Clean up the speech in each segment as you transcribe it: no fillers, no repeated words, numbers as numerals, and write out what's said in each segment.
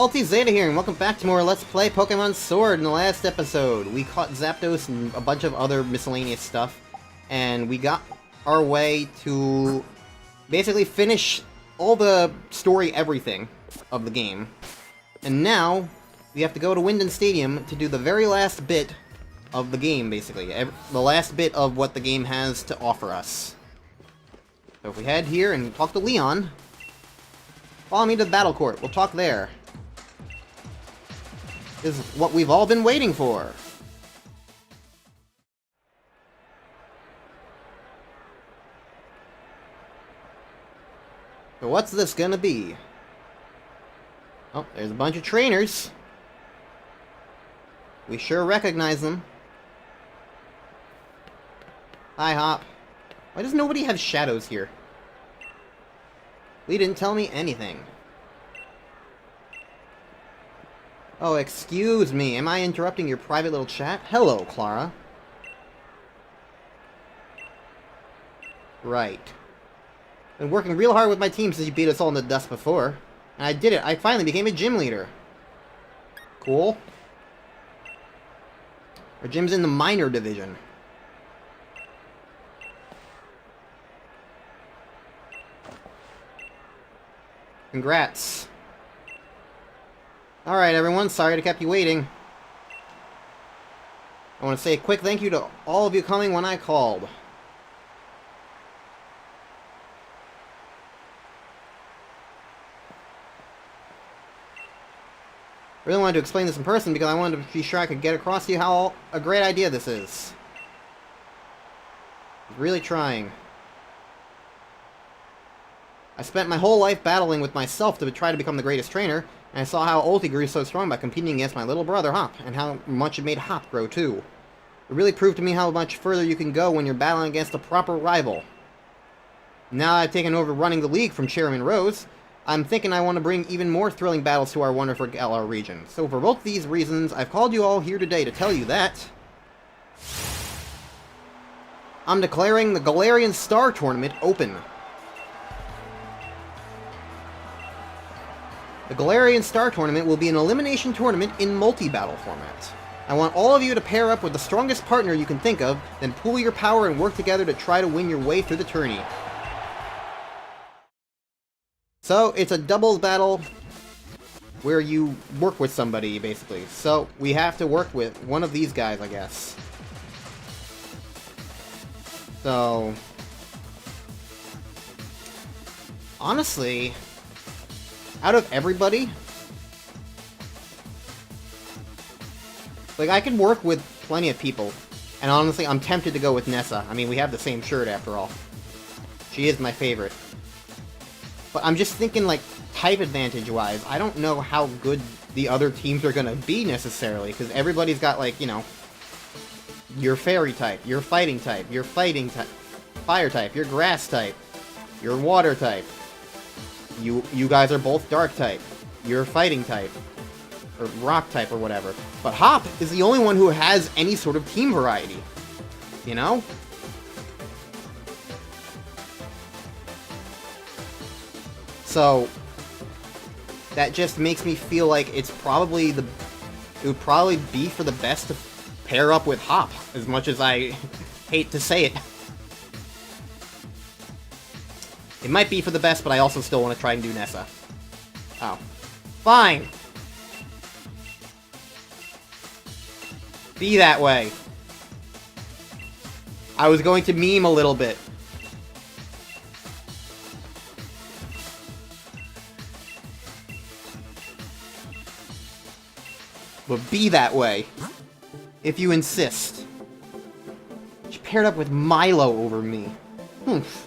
Salty Zeta here, and welcome back to more Let's Play Pokemon Sword. In the last episode, we caught Zapdos and a bunch of other miscellaneous stuff, and we got our way to basically finish all the story everything of the game. And now, we have to go to Winden Stadium to do the very last bit of the game, basically. The last bit of what the game has to offer us. So if we head here and talk to Leon, follow me to the Battle Court. We'll talk there. This is what we've all been waiting for. So what's this gonna be? Oh, there's a bunch of trainers. We sure recognize them. Hi, Hop. Why does nobody have shadows here? Lee didn't tell me anything. Oh, excuse me. Am I interrupting your private little chat? Hello, Clara. Right. Been working real hard with my team since you beat us all in the dust before. And I did it. I finally became a gym leader. Cool. Our gym's in the minor division. Congrats. Alright everyone, sorry to keep you waiting. I want to say a quick thank you to all of you coming when I called. I really wanted to explain this in person because I wanted to be sure I could get across to you how a great idea this is. Really trying. I spent my whole life battling with myself to try to become the greatest trainer, and I saw how Ulti grew so strong by competing against my little brother Hop, and how much it made Hop grow too. It really proved to me how much further you can go when you're battling against a proper rival. Now that I've taken over running the league from Chairman Rose, I'm thinking I want to bring even more thrilling battles to our wonderful Galar region. So for both these reasons, I've called you all here today to tell you that I'm declaring the Galarian Star Tournament open. The Galarian Star Tournament will be an elimination tournament in multi-battle format. I want all of you to pair up with the strongest partner you can think of, then pool your power and work together to try to win your way through the tourney. So, it's a doubles battle where you work with somebody, basically. So, we have to work with one of these guys, I guess. So, honestly, out of everybody, like, I can work with plenty of people, and honestly, I'm tempted to go with Nessa. I mean, we have the same shirt after all. She is my favorite. But I'm just thinking, like, type advantage-wise, I don't know how good the other teams are gonna be, necessarily, because everybody's got, like, you know, your fairy type, your fighting type, your fighting type, fire type, your grass type, your water type. You guys are both dark type. You're fighting type. Or rock type or whatever. But Hop is the only one who has any sort of team variety. You know? So that just makes me feel like it would probably be for the best to pair up with Hop, as much as I hate to say it. It might be for the best, but I also still want to try and do Nessa. Oh. Fine! Be that way. I was going to meme a little bit. But be that way. If you insist. She paired up with Milo over me. Humph.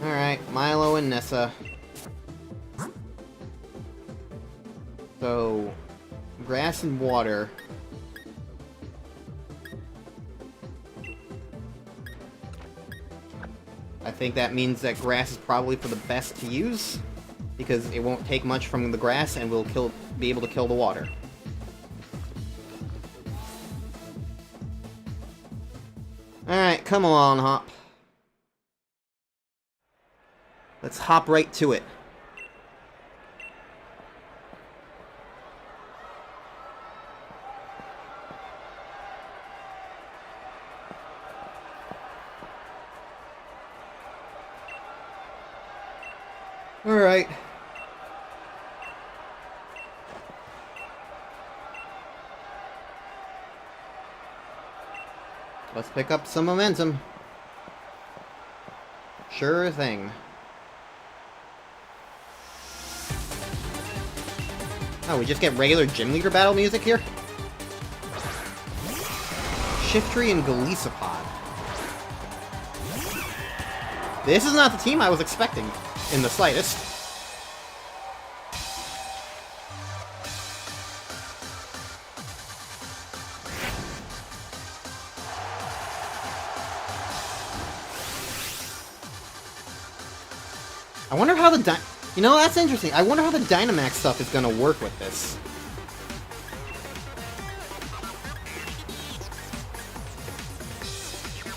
Alright, Milo and Nessa. So, grass and water. I think that means that grass is probably for the best to use, because it won't take much from the grass and will be able to kill the water. Alright, come along, Hop. Let's hop right to it. Alright. Let's pick up some momentum. Sure thing. Oh, we just get regular gym leader battle music here? Shiftry and Golisopod. This is not the team I was expecting, in the slightest. I wonder how the you know, that's interesting. I wonder how the Dynamax stuff is gonna work with this.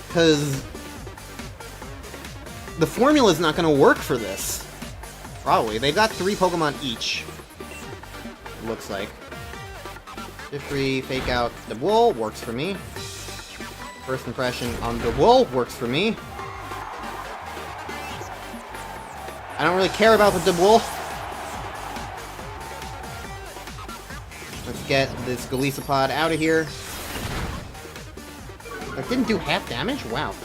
Because the formula's not gonna work for this. Probably. They've got 3 Pokemon each. It looks like. Shiftry, Fake Out, the Wool works for me. First impression on the Wool works for me. I don't really care about the Wool. Let's get this Golisopod out of here. That didn't do half damage? Wow.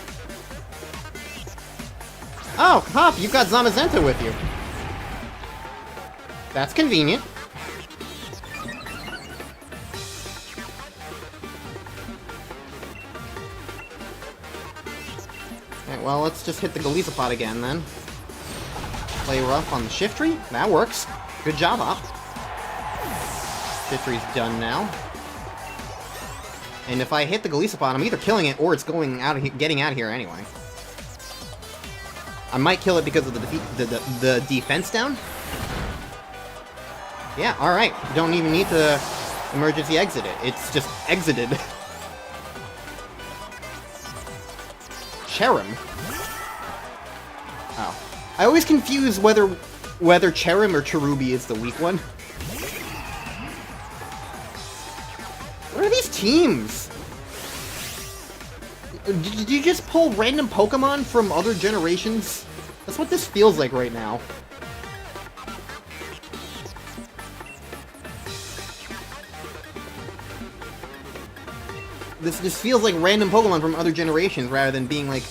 Oh, Hop, you've got Zamazenta with you. That's convenient. Okay, well, let's just hit the Golisopod again, then. Play rough on the Shiftry. That works. Good job, Hop. Shiftry's done now. And if I hit the Golisopod, I'm either killing it or it's going out of getting out of here anyway. I might kill it because of the defense down. Yeah, alright. You don't even need to emergency exit it. It's just exited. Cherim. Oh. I always confuse whether Cherim or Cherubi is the weak one. What are these teams? Did you just pull random Pokemon from other generations? That's what this feels like right now. This just feels like random Pokemon from other generations rather than being like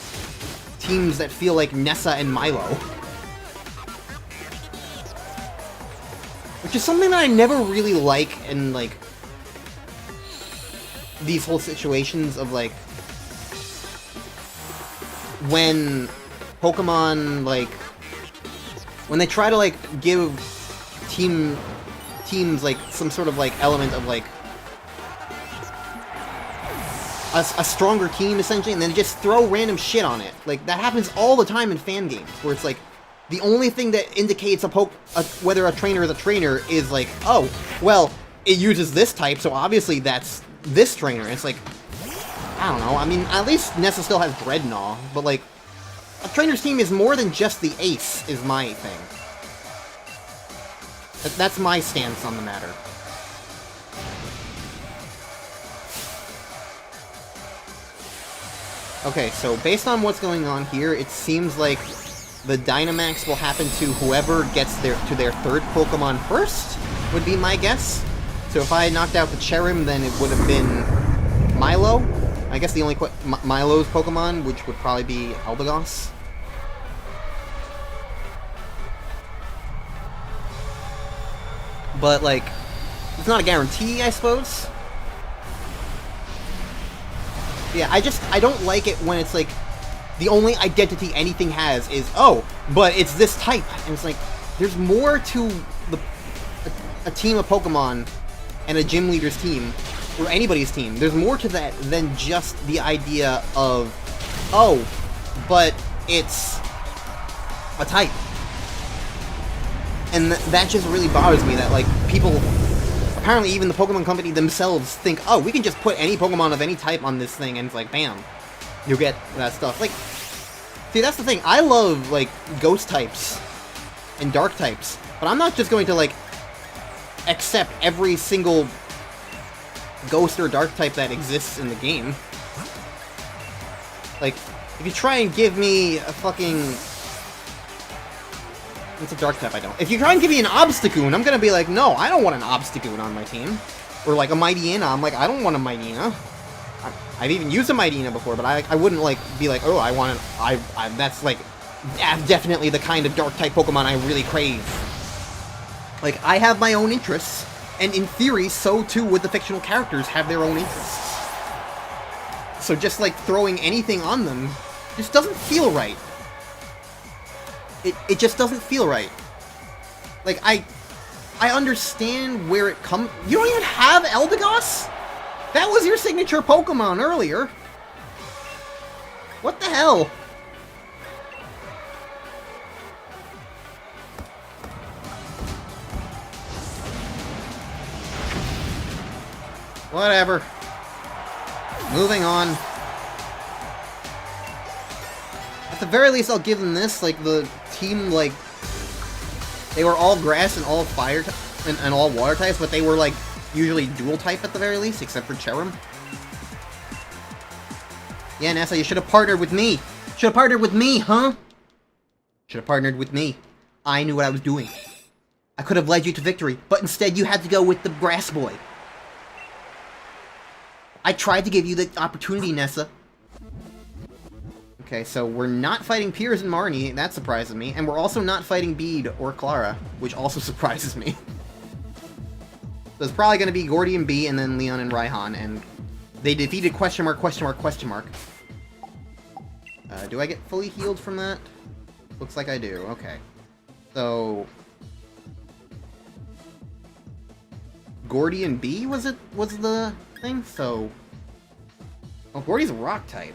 teams that feel like Nessa and Milo. Which is something that I never really like in, like, these whole situations of, like, when Pokemon, like, when they try to, like, give teams, like, some sort of, like, element of, like, a stronger team, essentially, and then just throw random shit on it. Like, that happens all the time in fan games, where it's like, the only thing that indicates whether a trainer is a trainer is like, oh, well, it uses this type, so obviously that's this trainer. It's like, I don't know, I mean, at least Nessa still has Dreadnought, but like, a trainer's team is more than just the ace, is my thing. That's my stance on the matter. Okay, so based on what's going on here, it seems like the Dynamax will happen to whoever gets to their third Pokemon first, would be my guess. So if I knocked out the Cherim, then it would have been Milo. I guess the only Milo's Pokemon, which would probably be Eldegoss. But, like, it's not a guarantee, I suppose. Yeah, I don't like it when it's like, the only identity anything has is, oh, but it's this type. And it's like, there's more to a team of Pokemon and a gym leader's team, or anybody's team. There's more to that than just the idea of, oh, but it's a type. And that just really bothers me, that, like, people, apparently even the Pokemon Company themselves think, oh, we can just put any Pokemon of any type on this thing, and it's like, bam, you get that stuff. Like, See, that's the thing. I love, like, ghost types and dark types, but I'm not just going to, like, accept every single ghost or dark type that exists in the game. Like, if you try and give me a fucking... It's a dark type, I don't. If you try and give me an Obstagoon, I'm gonna be like, no, I don't want an Obstagoon on my team. Or, like, a Mightyena. I'm like, I don't want a Mightyena. I've even used a Mightyena before, but I wouldn't, like, be like, oh, I want an... that's, like, definitely the kind of dark-type Pokemon I really crave. Like, I have my own interests, and in theory, so too would the fictional characters have their own interests. So just, like, throwing anything on them just doesn't feel right. It just doesn't feel right. Like, I understand where it comes... You don't even have Eldegoss? That was your signature Pokemon earlier. What the hell? Whatever. Moving on. At the very least, I'll give them this. Like, the team, like... They were all grass and all fire and all water types, but they were, like, usually dual type at the very least, except for Cherim. Yeah, Nessa, you should have partnered with me. Should have partnered with me, huh? Should have partnered with me. I knew what I was doing. I could have led you to victory, but instead you had to go with the grass boy. I tried to give you the opportunity, Nessa. Okay, so we're not fighting Piers and Marnie. That surprises me. And we're also not fighting Bede or Clara, which also surprises me. So it's probably going to be Gordy and B, and then Leon and Raihan, and they defeated question mark, question mark, question mark. Do I get fully healed from that? Looks like I do. Okay. So... Gordy and B was the thing? So... Oh, Gordy's a rock type.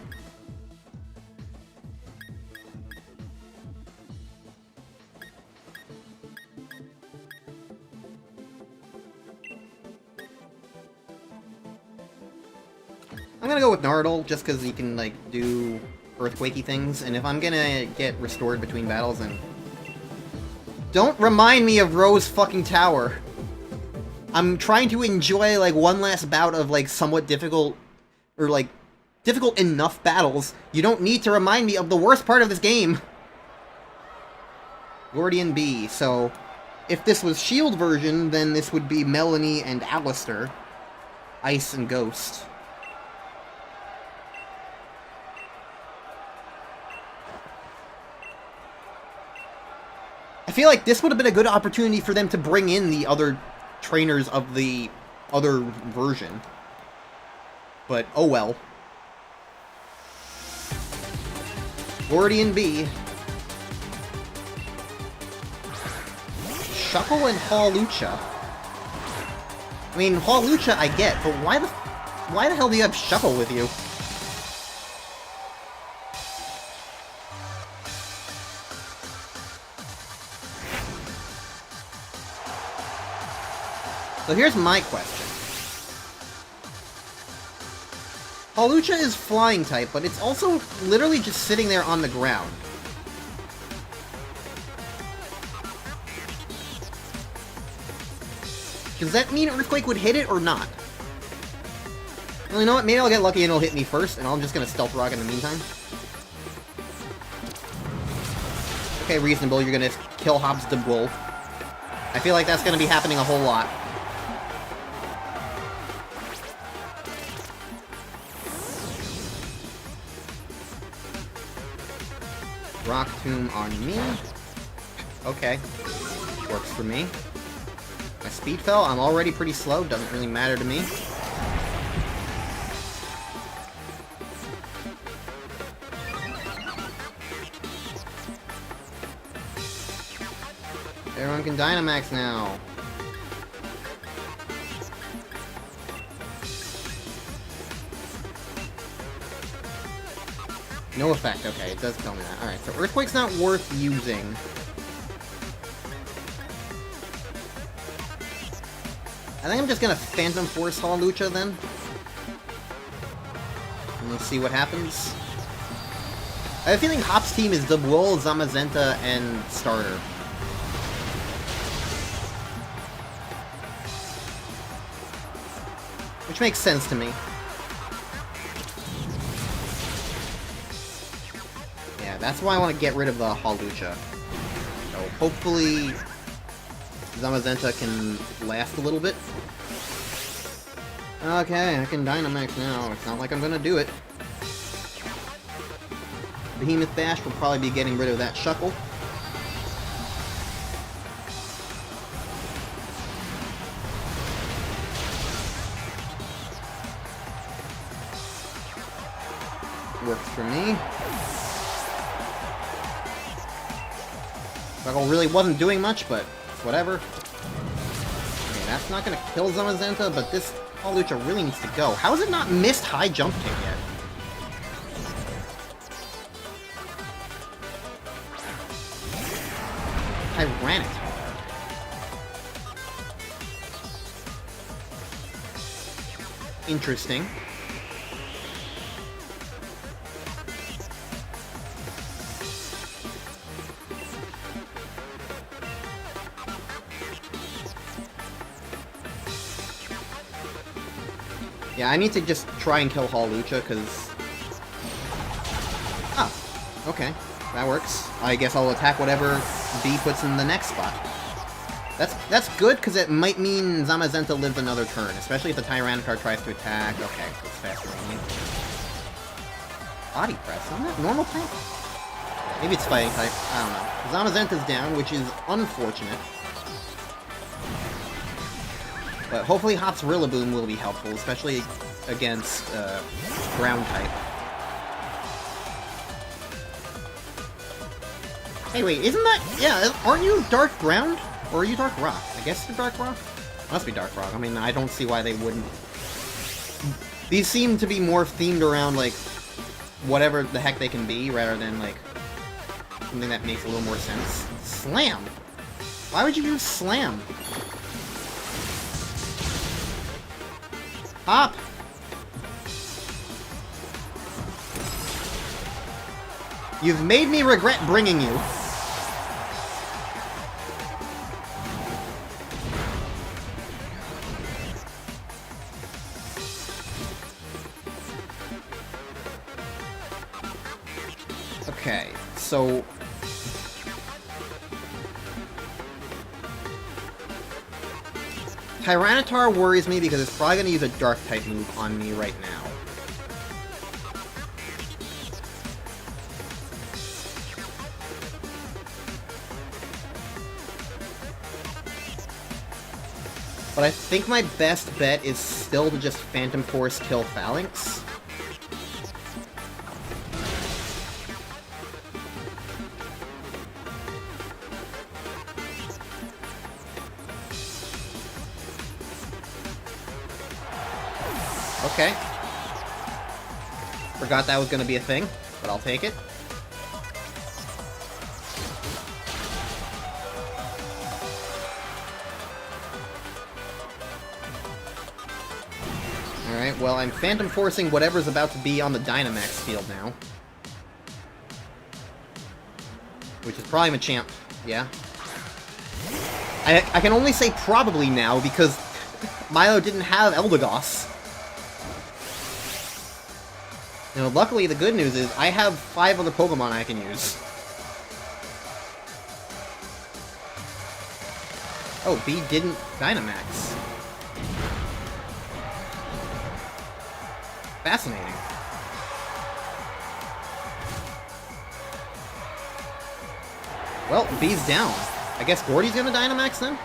I'm gonna go with Nardole, just because he can, like, do earthquakey things, and if I'm gonna get restored between battles, then... Don't remind me of Rose fucking Tower! I'm trying to enjoy, like, one last bout of, like, somewhat difficult, or, like, difficult enough battles. You don't need to remind me of the worst part of this game! Gordian B, so... If this was Shield version, then this would be Melanie and Alistair. Ice and Ghost. I feel like this would have been a good opportunity for them to bring in the other trainers of the other version. But, oh well. Gordian B. Shuckle and Hawlucha. I mean, Hawlucha I get, but why the hell do you have Shuckle with you? So here's my question. Hawlucha is flying type, but it's also literally just sitting there on the ground. Does that mean Earthquake would hit it or not? Well, you know what? Maybe I'll get lucky and it'll hit me first, and I'm just gonna Stealth Rock in the meantime. Okay, reasonable. You're gonna kill Hobbs the Bull. I feel like that's gonna be happening a whole lot. Rock Tomb on me. Okay. Works for me. My speed fell. I'm already pretty slow. Doesn't really matter to me. Everyone can Dynamax now. No effect, okay, it does tell me that. Alright, so Earthquake's not worth using. I think I'm just gonna Phantom Force Hawlucha then. And we'll see what happens. I have a feeling Hop's team is Dubwool, Zamazenta, and Starter. Which makes sense to me. Yeah, that's why I want to get rid of the Hawlucha. So hopefully Zamazenta can last a little bit. Okay, I can Dynamax now. It's not like I'm gonna do it. Behemoth Bash will probably be getting rid of that Shuckle. Works for me. Shuckle really wasn't doing much, but whatever. Okay, that's not gonna kill Zamazenta, but this Hawlucha really needs to go. How has it not missed high jump kick yet? Tyranitar. Interesting. Yeah, I need to just try and kill Hawlucha, because... Ah, okay. That works. I guess I'll attack whatever B puts in the next spot. That's good, because it might mean Zamazenta lives another turn, especially if the Tyranitar tries to attack. Okay, it's faster than me. Body Press, isn't that normal type? Maybe it's fighting type. I don't know. Zamazenta's down, which is unfortunate. But hopefully Hop's Rillaboom will be helpful, especially against ground type. Hey, wait, isn't that... Yeah, aren't you Dark Ground? Or are you Dark Rock? I guess you're Dark Rock? Must be Dark Rock. I mean, I don't see why they wouldn't. These seem to be more themed around, like, whatever the heck they can be, rather than, like, something that makes a little more sense. Slam! Why would you use Slam? Hop! You've made me regret bringing you. Okay, so... Tyranitar worries me because it's probably going to use a Dark-type move on me right now. But I think my best bet is still to just Phantom Force kill Phalanx. Okay. Forgot that was going to be a thing, but I'll take it. Alright, well, I'm Phantom Forcing whatever's about to be on the Dynamax field now. Which is probably Machamp, yeah. I can only say probably now because Milo didn't have Eldegoss. You know, luckily the good news is I have 5 other Pokemon I can use. Oh, B didn't Dynamax. Fascinating. Well, B's down. I guess Gordy's gonna Dynamax then?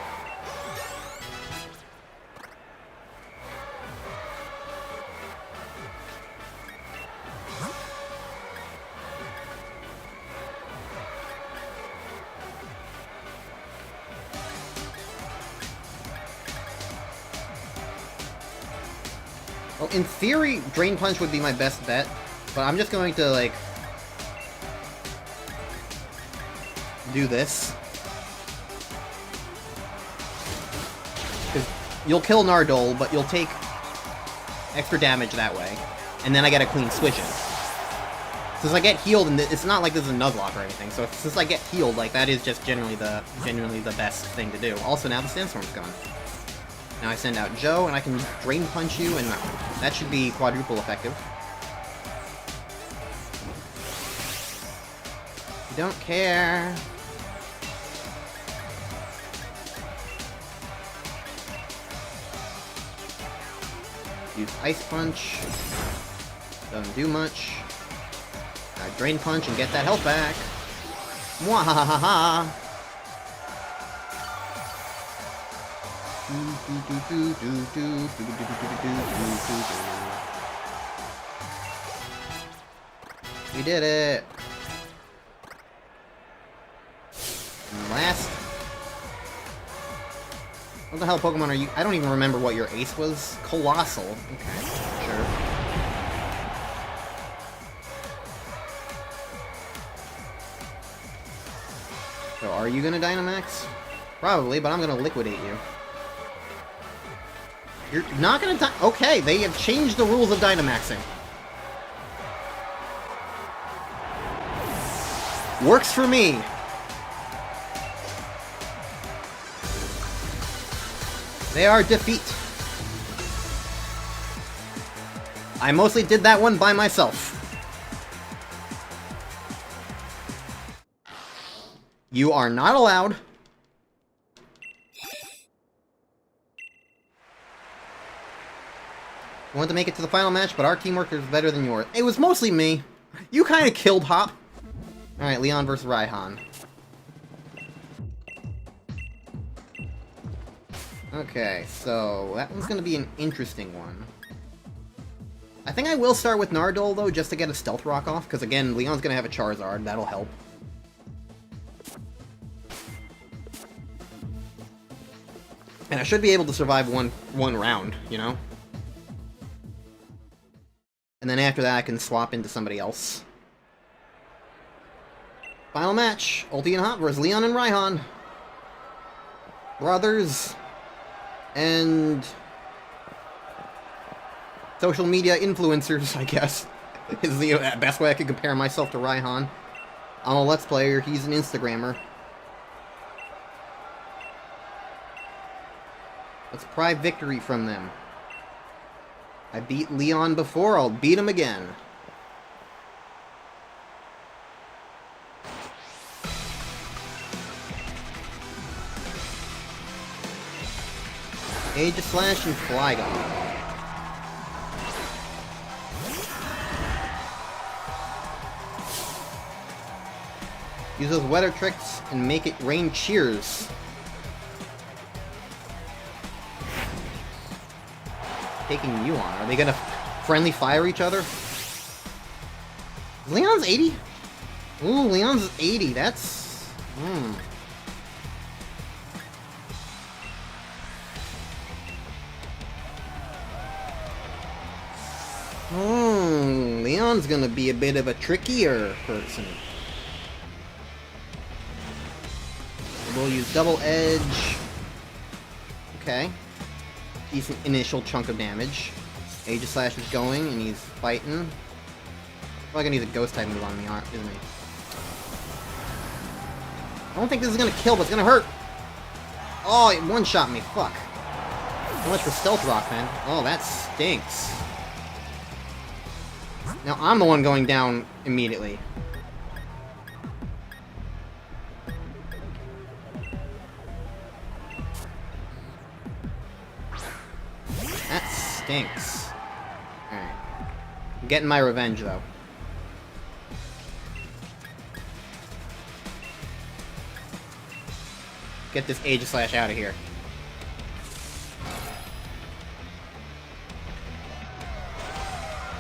Well, in theory, Drain Punch would be my best bet, but I'm just going to, like, do this. Because you'll kill Nardole, but you'll take extra damage that way, and then I get a clean switch in. Since I get healed, and it's not like this is a Nuzlocke or anything, so since I get healed, like, that is just genuinely the best thing to do. Also, now the Sandstorm's gone. Now I send out Joe, and I can Drain Punch you, and that should be quadruple effective. You don't care. Use Ice Punch. Doesn't do much. Drain Punch and get that health back. Mwahahaha! We did it! And last... What the hell Pokemon are you? I don't even remember what your ace was. Colossal. Okay, sure. So are you gonna Dynamax? Probably, but I'm gonna liquidate you. You're not gonna okay, they have changed the rules of Dynamaxing. Works for me. They are defeat. I mostly did that one by myself. You are not allowed. I wanted to make it to the final match, but our teamwork is better than yours. It was mostly me. You kind of killed Hop. Alright, Leon versus Raihan. Okay, so that one's gonna be an interesting one. I think I will start with Nardole, though, just to get a Stealth Rock off, because again, Leon's gonna have a Charizard, that'll help. And I should be able to survive one round, you know? And then after that, I can swap into somebody else. Final match, Ulti and Hop versus Leon and Raihan. Brothers. And... social media influencers, I guess, is the best way I could compare myself to Raihan. I'm a Let's Player, he's an Instagrammer. Let's pry victory from them. I beat Leon before, I'll beat him again. Aegislash and Flygon. Use those weather tricks and make it rain cheers. Taking you on. Are they gonna friendly fire each other? Leon's 80? Ooh, Leon's 80. That's... Leon's gonna be a bit of a trickier person. We'll use Double Edge. Okay. Decent initial chunk of damage. Aegislash is going, and he's fighting. Probably gonna use a Ghost type move on me, isn't he? I don't think this is gonna kill, but it's gonna hurt. Oh, it one-shot me. Fuck. So much for Stealth Rock, man. Oh, that stinks. Now I'm the one going down immediately. That stinks. Alright. I'm getting my revenge, though. Get this Aegislash out of here.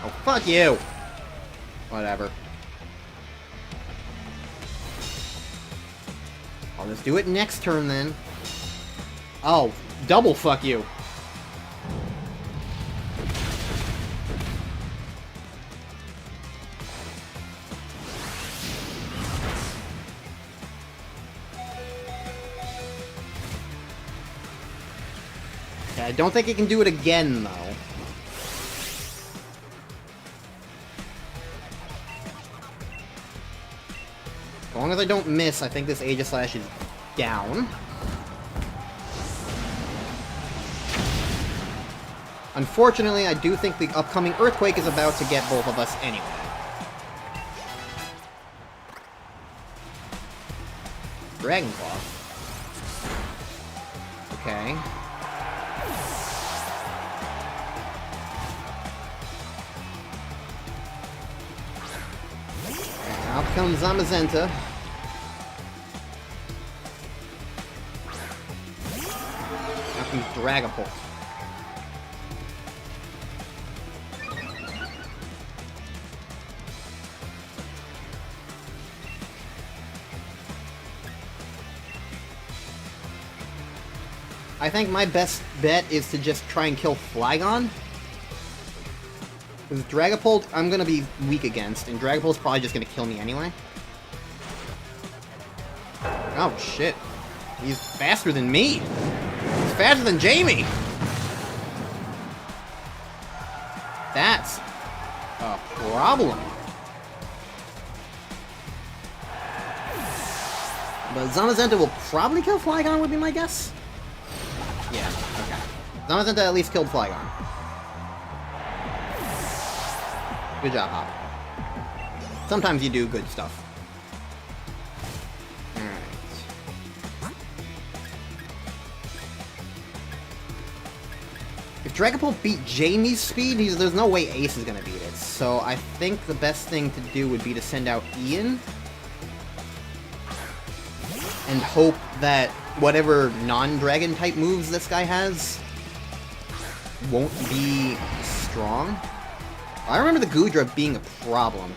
Oh, fuck you! Whatever. I'll just do it next turn, then. Oh, double fuck you! Okay, I don't think it can do it again, though. long as I don't miss, I think this Aegislash is down. Unfortunately, I do think the upcoming Earthquake is about to get both of us anyway. Dragon Claw. Okay. Out comes Zamazenta. Out comes Dragapult. I think my best bet is to just try and kill Flygon. Because Dragapult, I'm going to be weak against, and Dragapult's probably just going to kill me anyway. Oh, shit. He's faster than me. He's faster than Jamie. That's a problem. But Zamazenta will probably kill Flygon, would be my guess. Yeah, okay. Zamazenta at least killed Flygon. Good job, Hop. Sometimes you do good stuff. Alright. If Dragapult beat Jamie's speed, there's no way Ace is gonna beat it. So I think the best thing to do would be to send out Ian. And hope that whatever non-dragon type moves this guy has won't be strong. I remember the Goodra being a problem.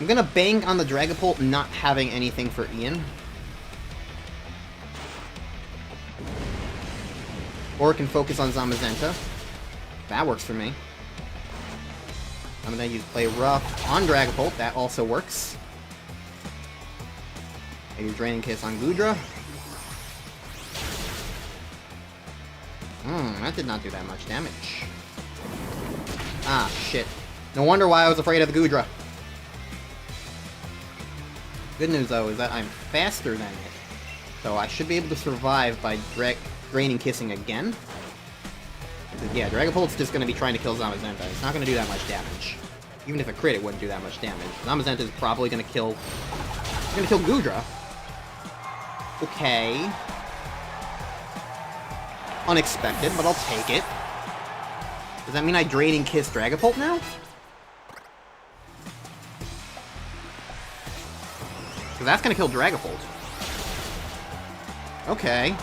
I'm gonna bank on the Dragapult not having anything for Ian. Or it can focus on Zamazenta. That works for me. I'm gonna use Play Rough on Dragapult. That also works. Maybe Draining Kiss on Goodra. That did not do that much damage. Ah, shit. No wonder why I was afraid of the Goodra. Good news, though, is that I'm faster than it. So I should be able to survive by Draining Kissing again. Yeah, Dragapult's just going to be trying to kill Zamazenta. It's not going to do that much damage. Even if it crit, it wouldn't do that much damage. Zamazenta is probably going to kill... It's going to kill Goodra. Okay. Unexpected, but I'll take it. Does that mean I Draining Kiss Dragapult now? Because that's going to kill Dragapult. Okay.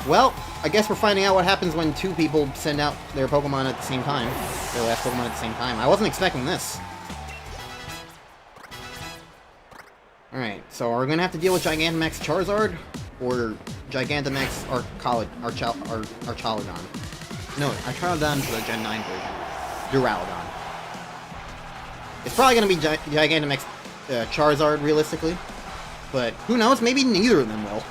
Well, I guess we're finding out what happens when two people send out their Pokemon at the same time. Their last Pokemon at the same time. I wasn't expecting this. Alright, so are we going to have to deal with Gigantamax Charizard? Or Gigantamax Archaludon? No, Archaludon's the Gen 9 version. Duraludon. It's probably going to be Gigantamax Charizard, realistically. But who knows? Maybe neither of them will.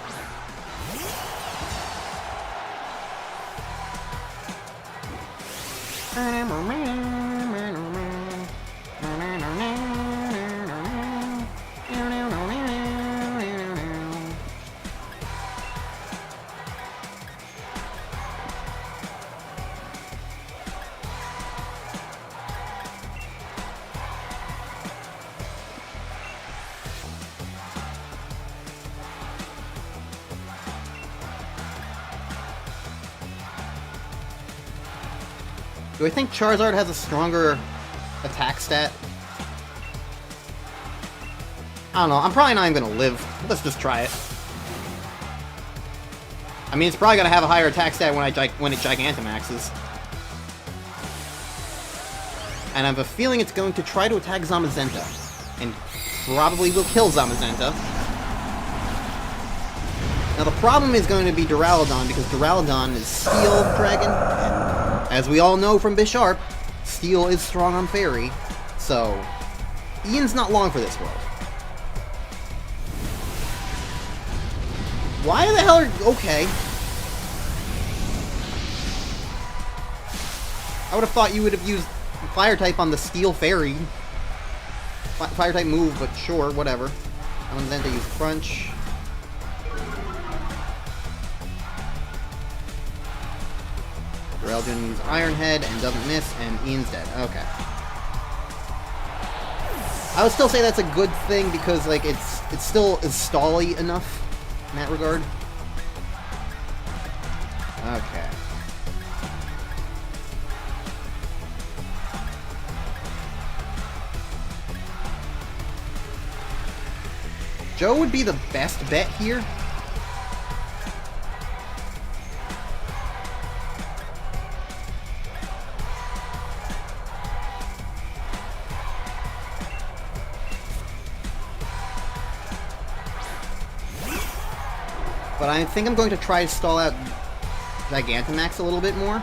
Do I think Charizard has a stronger attack stat? I don't know. I'm probably not even going to live. Let's just try it. I mean, it's probably going to have a higher attack stat when it Gigantamaxes. And I have a feeling it's going to try to attack Zamazenta. And probably will kill Zamazenta. Now, the problem is going to be Duraludon, because Duraludon is Steel Dragon, and as we all know from Bisharp, Steel is strong on Fairy, so Ian's not long for this world. Why the hell are... Okay. I would have thought you would have used Fire type on the Steel Fairy. Fire type move, but sure, whatever. And then they use Crunch. Duraludon uses Iron Head and doesn't miss, and Ian's dead. Okay. I would still say that's a good thing because, like, it's still is stally enough in that regard. Okay. Joe would be the best bet here. But I think I'm going to try to stall out Gigantamax a little bit more.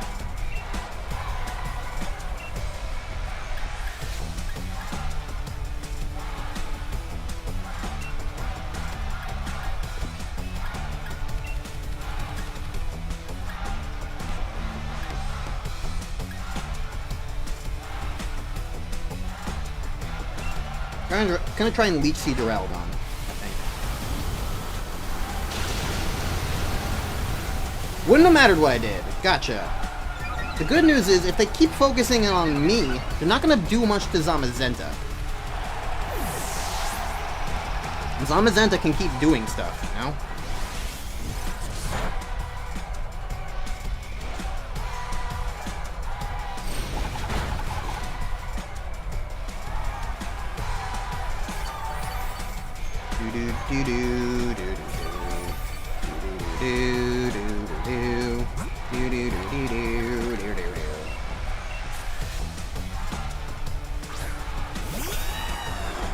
I'm gonna try and Leech Seed Duraludon, I think. Wouldn't have mattered what I did. Gotcha. The good news is, if they keep focusing on me, they're not gonna do much to Zamazenta. Zamazenta can keep doing stuff, you know?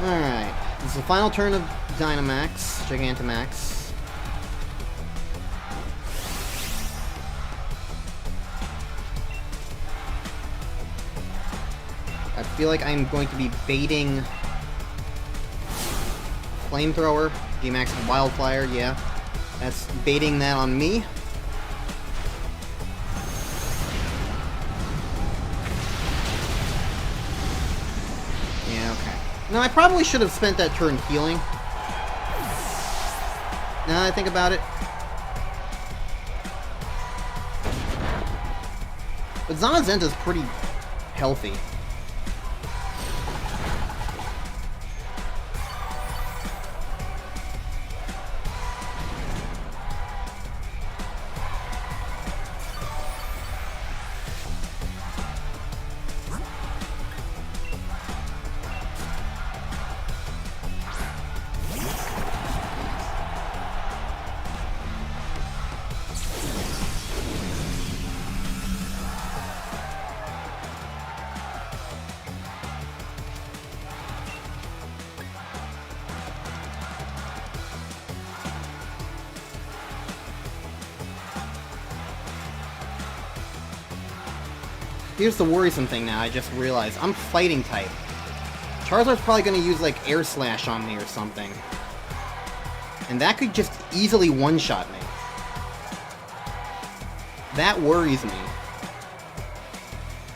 Alright, this is the final turn of Gigantamax. I feel like I'm going to be baiting Flamethrower, G-Max Wildfire, yeah. That's baiting that on me. Yeah, okay. No, I probably should have spent that turn healing. Now that I think about it. But Zamazenta's pretty healthy. Here's the worrisome thing now, I just realized. I'm fighting type. Charizard's probably going to use, like, Air Slash on me or something. And that could just easily one-shot me. That worries me.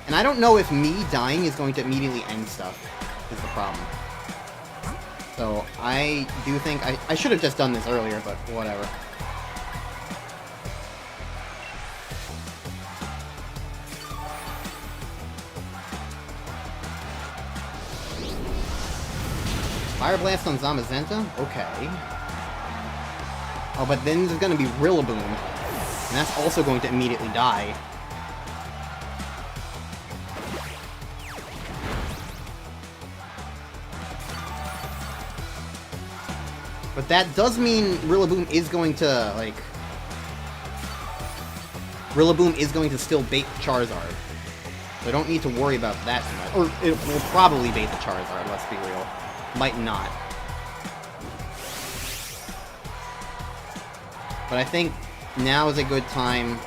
And I don't know if me dying is going to immediately end stuff, is the problem. So, I do think... I should have just done this earlier, but whatever. Fire Blast on Zamazenta? Okay. Oh, but then there's gonna be Rillaboom. And that's also going to immediately die. But that does mean Rillaboom is going to, like... Rillaboom is going to still bait Charizard. So I don't need to worry about that too much. Or it will probably bait the Charizard, let's be real. Might not. But I think now is a good time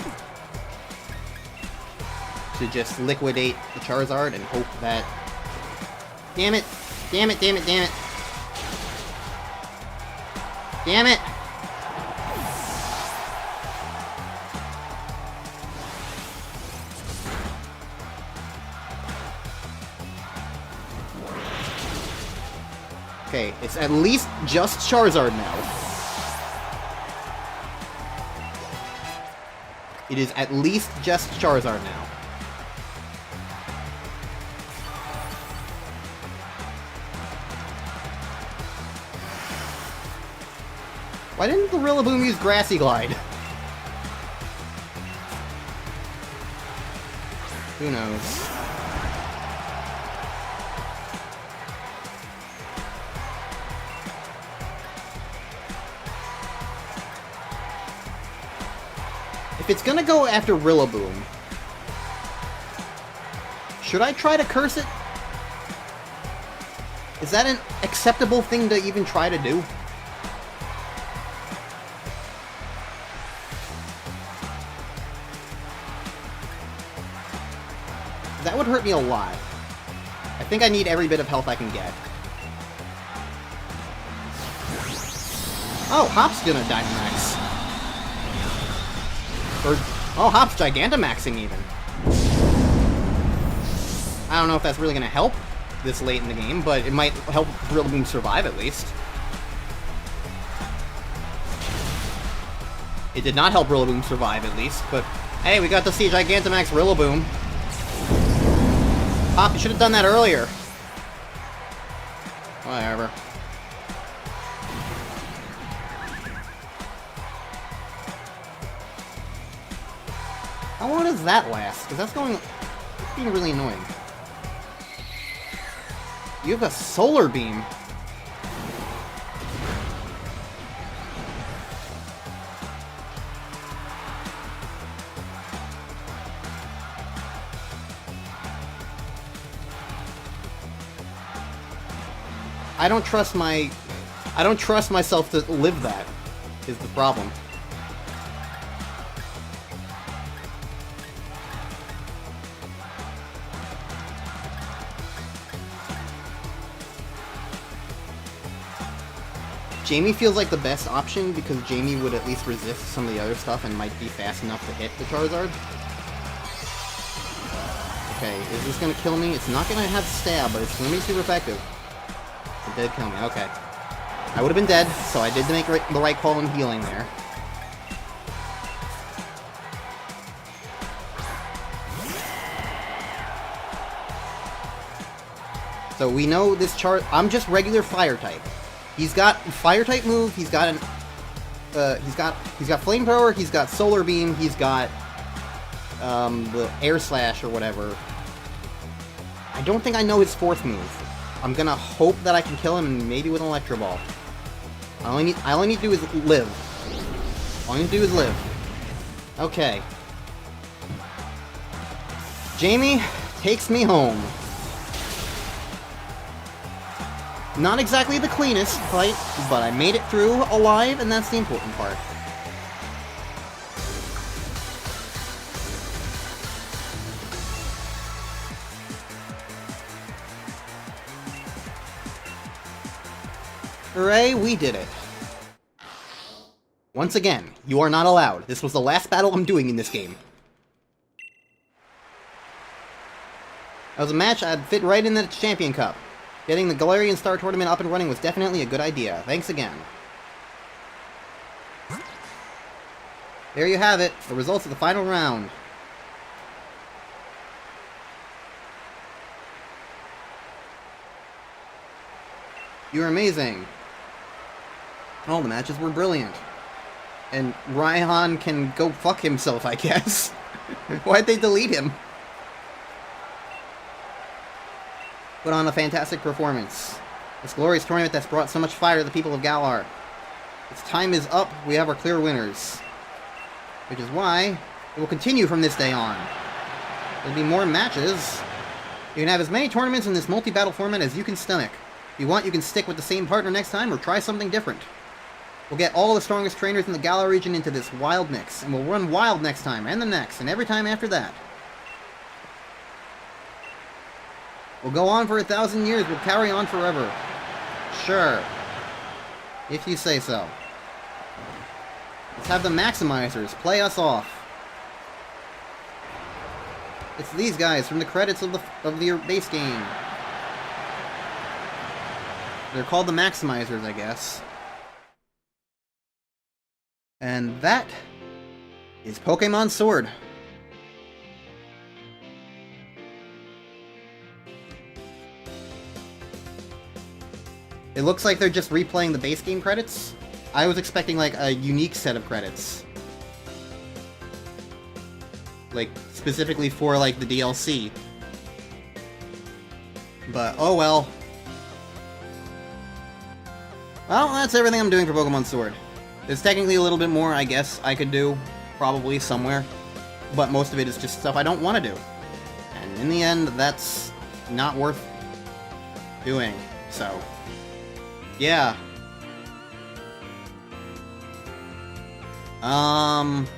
to just liquidate the Charizard and hope that... Damn it! Damn it, damn it, damn it! Damn it! Okay, it's at least just Charizard now. It is at least just Charizard now. Why didn't the Rillaboom use Grassy Glide? Who knows? If it's gonna go after Rillaboom, should I try to curse it? Is that an acceptable thing to even try to do? That would hurt me a lot. I think I need every bit of health I can get. Oh, Hop's gonna Dynamax. Or, oh, Hop's Gigantamaxing even. I don't know if that's really gonna help this late in the game, but it might help Rillaboom survive at least. It did not help Rillaboom survive at least, but hey, we got to see Gigantamax Rillaboom. Hop, you should have done that earlier. Whatever. How long does that last? Because that's being really annoying. You have a Solar Beam. I don't trust myself to live that, is the problem. Jamie feels like the best option because Jamie would at least resist some of the other stuff and might be fast enough to hit the Charizard. Okay, is this gonna kill me? It's not gonna have stab, but it's gonna be super effective. It did kill me, okay. I would have been dead, so I did make the right call in healing there. So we know this I'm just regular fire type. He's got fire type move, he's got he's got flamethrower, he's got solar beam, he's got the air slash or whatever. I don't think I know his fourth move. I'm gonna hope that I can kill him, maybe with an Electro Ball. All I need to do is live. All I need to do is live. Okay. Jamie takes me home. Not exactly the cleanest fight, but I made it through alive, and that's the important part. Hooray, we did it. Once again, you are not allowed. This was the last battle I'm doing in this game. That was a match I'd fit right in the Champion Cup. Getting the Galarian Star Tournament up and running was definitely a good idea. Thanks again. There you have it, the results of the final round. You're amazing. All the matches were brilliant. And Raihan can go fuck himself, I guess. Why'd they delete him? Put on a fantastic performance. This glorious tournament that's brought so much fire to the people of Galar. Its time is up, we have our clear winners. Which is why it will continue from this day on. There'll be more matches. You can have as many tournaments in this multi-battle format as you can stomach. If you want, you can stick with the same partner next time or try something different. We'll get all the strongest trainers in the Galar region into this wild mix, and we'll run wild next time, and the next, and every time after that. We'll go on for 1,000 years, we'll carry on forever. Sure. If you say so. Let's have the Maximizers play us off. It's these guys from the credits of the base game. They're called the Maximizers, I guess. And that is Pokémon Sword. It looks like they're just replaying the base game credits. I was expecting, like, a unique set of credits. Like, specifically for, like, the DLC. But, oh well. Well, that's everything I'm doing for Pokémon Sword. There's technically a little bit more, I guess, I could do. Probably, somewhere. But most of it is just stuff I don't want to do. And in the end, that's not worth doing. So, yeah. I've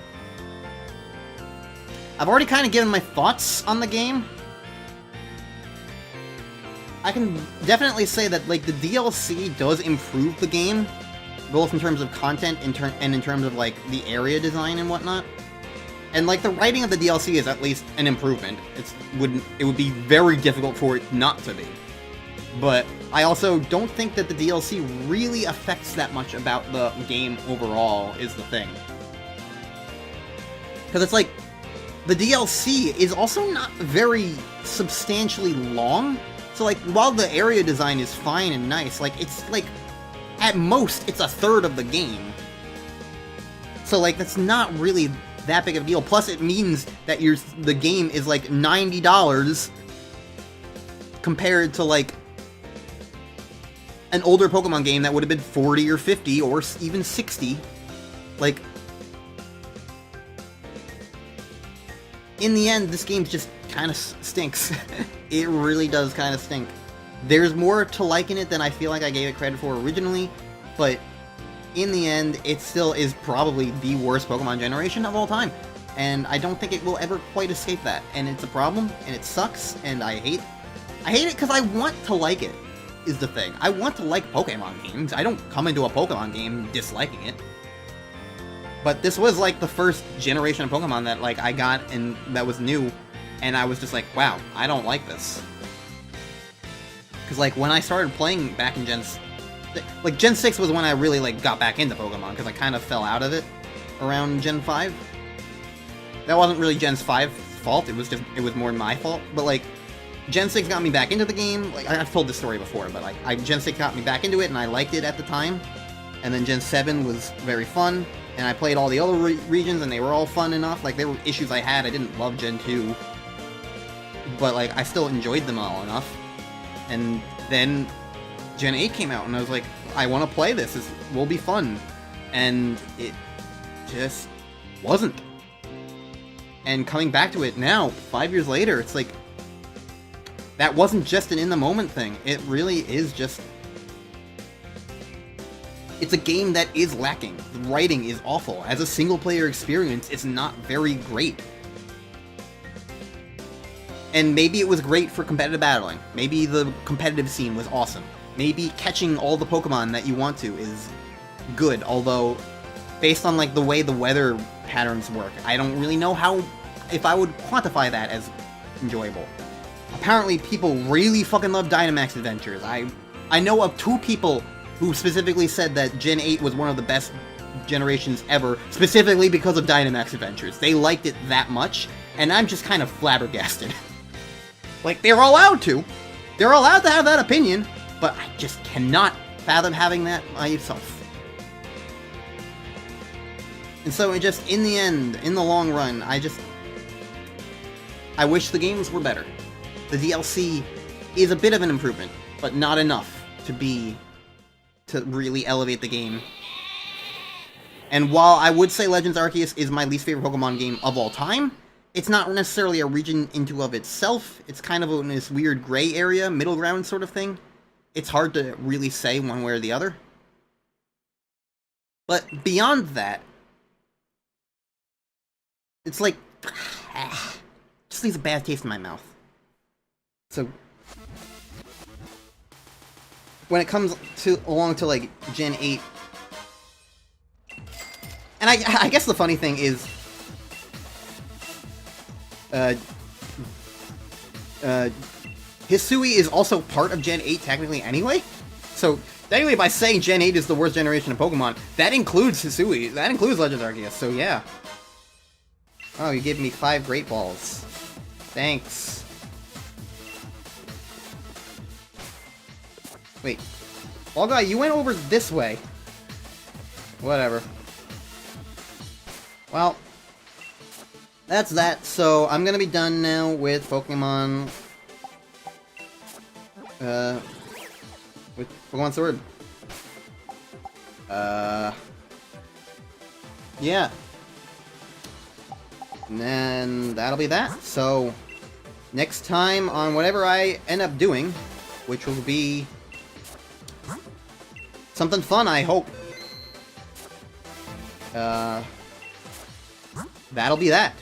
already kind of given my thoughts on the game. I can definitely say that, like, the DLC does improve the game, both in terms of content and in terms of, like, the area design and whatnot. And, like, the writing of the DLC is at least an improvement. It would be very difficult for it not to be. But I also don't think that the DLC really affects that much about the game overall, is the thing. Because it's like, the DLC is also not very substantially long. So, like, while the area design is fine and nice, like, it's, like, at most, it's a third of the game. So, like, that's not really that big of a deal. Plus, it means that the game is, like, $90 compared to, like, an older Pokemon game that would have been 40 or 50 or even 60. Like, in the end, this game just kind of stinks. It really does kind of stink. There's more to like in it than I feel like I gave it credit for originally, but in the end, it still is probably the worst Pokemon generation of all time. And I don't think it will ever quite escape that. And it's a problem, and it sucks, and I hate it because I want to like it, is the thing. I want to like Pokemon games. I don't come into a Pokemon game disliking it. But this was, like, the first generation of Pokemon that, like, I got and that was new, and I was just like, wow, I don't like this. Because, like, when I started playing back in Gen 6 was when I really, like, got back into Pokemon, because I kind of fell out of it around Gen 5. That wasn't really Gen 5's fault, it was more my fault, but, like, Gen 6 got me back into the game. Like, I've told this story before, but, like, Gen 6 got me back into it, and I liked it at the time. And then Gen 7 was very fun, and I played all the other regions, and they were all fun enough. Like, there were issues I had. I didn't love Gen 2, but, like, I still enjoyed them all enough. And then Gen 8 came out, and I was like, I want to play this. This will be fun. And it just wasn't. And coming back to it now, 5 years later, it's like, that wasn't just an in-the-moment thing. It really is just... It's a game that is lacking. The writing is awful. As a single-player experience, it's not very great. And maybe it was great for competitive battling. Maybe the competitive scene was awesome. Maybe catching all the Pokemon that you want to is good, although, based on, like, the way the weather patterns work, I don't really know if I would quantify that as enjoyable. Apparently, people really fucking love Dynamax Adventures. I know of 2 people who specifically said that Gen 8 was one of the best generations ever, specifically because of Dynamax Adventures. They liked it that much, and I'm just kind of flabbergasted. Like, they're allowed to. They're allowed to have that opinion, but I just cannot fathom having that myself. And so, in the end, in the long run, I wish the games were better. The DLC is a bit of an improvement, but not enough to really elevate the game. And while I would say Legends Arceus is my least favorite Pokemon game of all time, it's not necessarily a region into of itself. It's kind of in this weird gray area, middle ground sort of thing. It's hard to really say one way or the other. But beyond that, it's like, just leaves a bad taste in my mouth. So, when it comes along to, like, Gen 8, and I guess the funny thing is, Hisui is also part of Gen 8 technically anyway, so technically by saying Gen 8 is the worst generation of Pokemon, that includes Hisui, that includes Legends Arceus, so yeah. Oh, you gave me 5 Great Balls. Thanks. Wait. Ball Guy, you went over this way. Whatever. Well, that's that. So I'm gonna be done now with Pokemon. With Pokemon Sword. Yeah. And then that'll be that. So next time on whatever I end up doing, which will be something fun, I hope. That'll be that.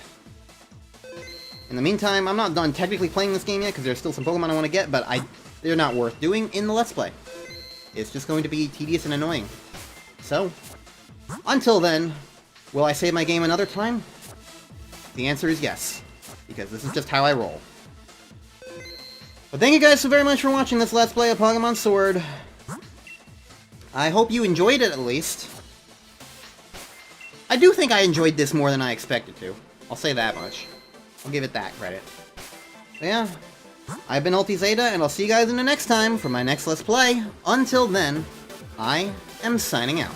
In the meantime, I'm not done technically playing this game yet, because there's still some Pokemon I want to get, but they're not worth doing in the Let's Play. It's just going to be tedious and annoying. So, until then, will I save my game another time? The answer is yes, because this is just how I roll. But thank you guys so very much for watching this Let's Play of Pokemon Sword. I hope you enjoyed it, at least. I do think I enjoyed this more than I expected to. I'll say that much. I'll give it that credit. So yeah, I've been UltiZeta, and I'll see you guys in the next time for my next Let's Play. Until then, I am signing out.